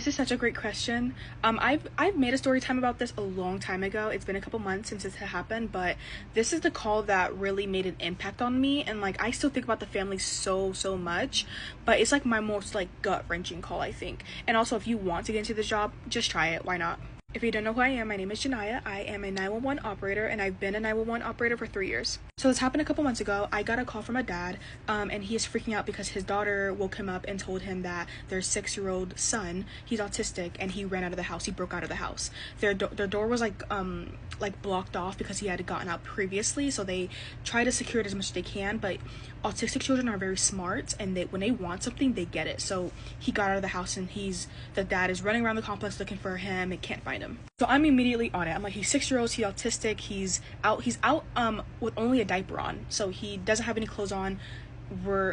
This is such a great question. I've made a story time about this a long time ago. It's been a couple months since this had happened, but this is the call that really made an impact on me, and like I still think about the family so much. But it's like my most like gut wrenching call, I think. And also, if you want to get into this job, just try it. Why not? If you don't know who I am, my name is Janaya. I am a 911 operator, and I've been a 911 operator for 3 years. So this happened a couple months ago. I got a call from a dad, and he is freaking out because his daughter woke him up and told him that their 6-year-old son, he's autistic, and he ran out of the house. He broke out of the house. Their door was like blocked off because he had gotten out previously. So they try to secure it as much as they can, but autistic children are very smart, and when they want something, they get it. So he got out of the house, and the dad is running around the complex looking for him and can't find him. So I'm immediately on it. I'm like, he's 6 years old, he's autistic, he's out with only a diaper on, so he doesn't have any clothes on.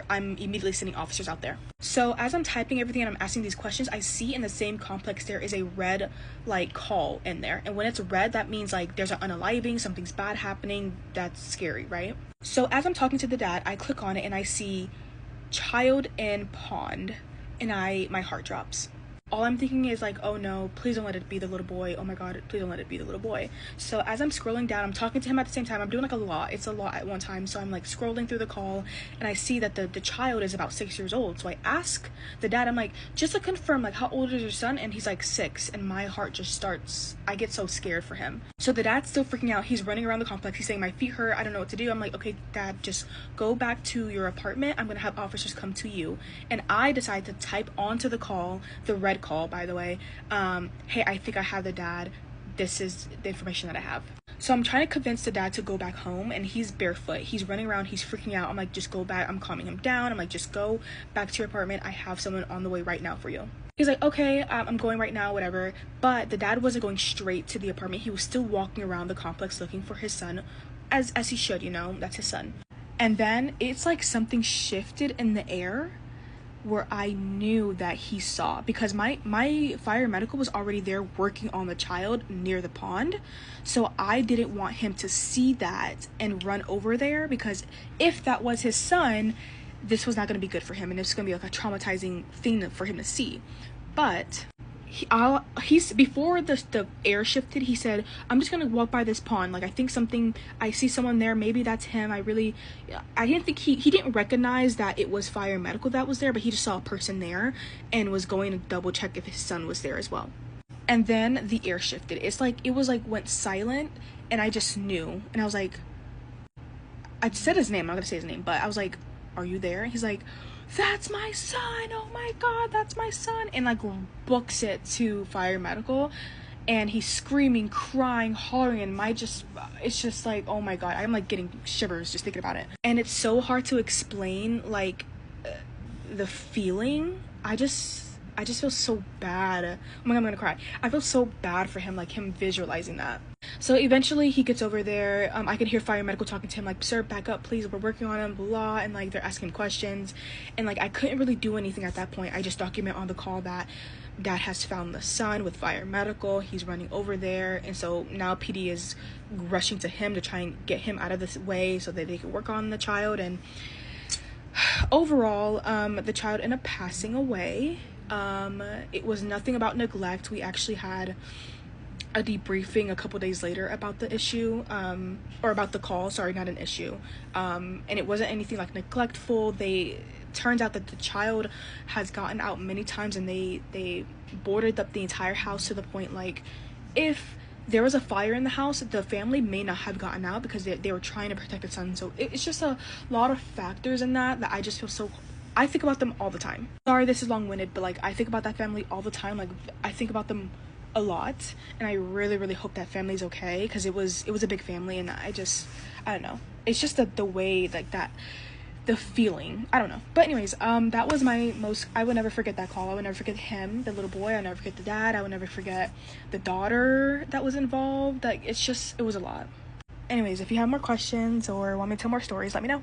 I'm immediately sending officers out there. So as I'm typing everything and I'm asking these questions, I see in the same complex there is a red like call in there, and when it's red, that means like there's an unaliving, something's bad happening. That's scary, right? So as I'm talking to the dad, I click on it and I see child in pond, and my heart drops. All I'm thinking is like, oh no, please don't let it be the little boy. Oh my god, please don't let it be the little boy. So as I'm scrolling down, I'm talking to him at the same time. I'm doing like a lot. It's a lot at one time. So I'm like scrolling through the call, and I see that the child is about 6 years old. So I ask the dad, I'm like, just to confirm, like, how old is your son? And he's like 6, and my heart just starts, I get so scared for him. So the dad's still freaking out. He's running around the complex. He's saying, my feet hurt, I don't know what to do. I'm like, okay, dad, just go back to your apartment. I'm gonna have officers come to you. And I decide to type onto the call, the red call, by the way, hey, I think I have the dad. This is the information that I have. So I'm trying to convince the dad to go back home, and he's barefoot. He's running around. He's freaking out. I'm like, just go back. I'm calming him down. I'm like, just go back to your apartment. I have someone on the way right now for you. He's like, okay, I'm going right now, whatever. But the dad wasn't going straight to the apartment. He was still walking around the complex looking for his son, as he should, you know, that's his son. And then it's like something shifted in the air where I knew that he saw, because my fire medical was already there working on the child near the pond. So I didn't want him to see that and run over there, because if that was his son, this was not going to be good for him, and it's going to be like a traumatizing thing for him to see. But he's before the air shifted, he said, I'm just gonna walk by this pond, like I see someone there, maybe that's him. I didn't think he didn't recognize that it was fire medical that was there, but he just saw a person there and was going to double check if his son was there as well. And then the air shifted. It was like went silent, and I just knew, and I was like, I said his name, I'm not gonna say his name, but I was like, are you there? He's like, that's my son, oh my god, that's my son, and like books it to fire medical, and he's screaming, crying, hollering, and it's just like, oh my god, I'm like getting shivers just thinking about it. And it's so hard to explain, like, the feeling. I just feel so bad. Oh my god, I'm gonna cry. I feel so bad for him, like him visualizing that. So eventually he gets over there. I can hear fire medical talking to him like, sir, back up please, we're working on him, blah, and like they're asking questions, and like I couldn't really do anything at that point. I just document on the call that dad has found the son with fire medical. He's running over there, and so now PD is rushing to him to try and get him out of this way so that they can work on the child. And overall, the child ended up passing away. It was nothing about neglect. We actually had a debriefing a couple days later about the issue, or about the call, sorry, not an issue, and it wasn't anything like neglectful. Turns out that the child has gotten out many times, and they boarded up the entire house to the point, like, if there was a fire in the house, the family may not have gotten out because they were trying to protect the son. So it's just a lot of factors in that I just feel so, I think about them all the time. Sorry, this is long-winded, but like I think about that family all the time. Like I think about them a lot, and I really hope that family's okay, because it was a big family, and I don't know, it's just the way, like, that the feeling, I don't know. But anyways, that was I would never forget that call. I would never forget him, the little boy. I would never forget the dad. I would never forget the daughter that was involved. Like, it was a lot. Anyways, if you have more questions or want me to tell more stories, let me know.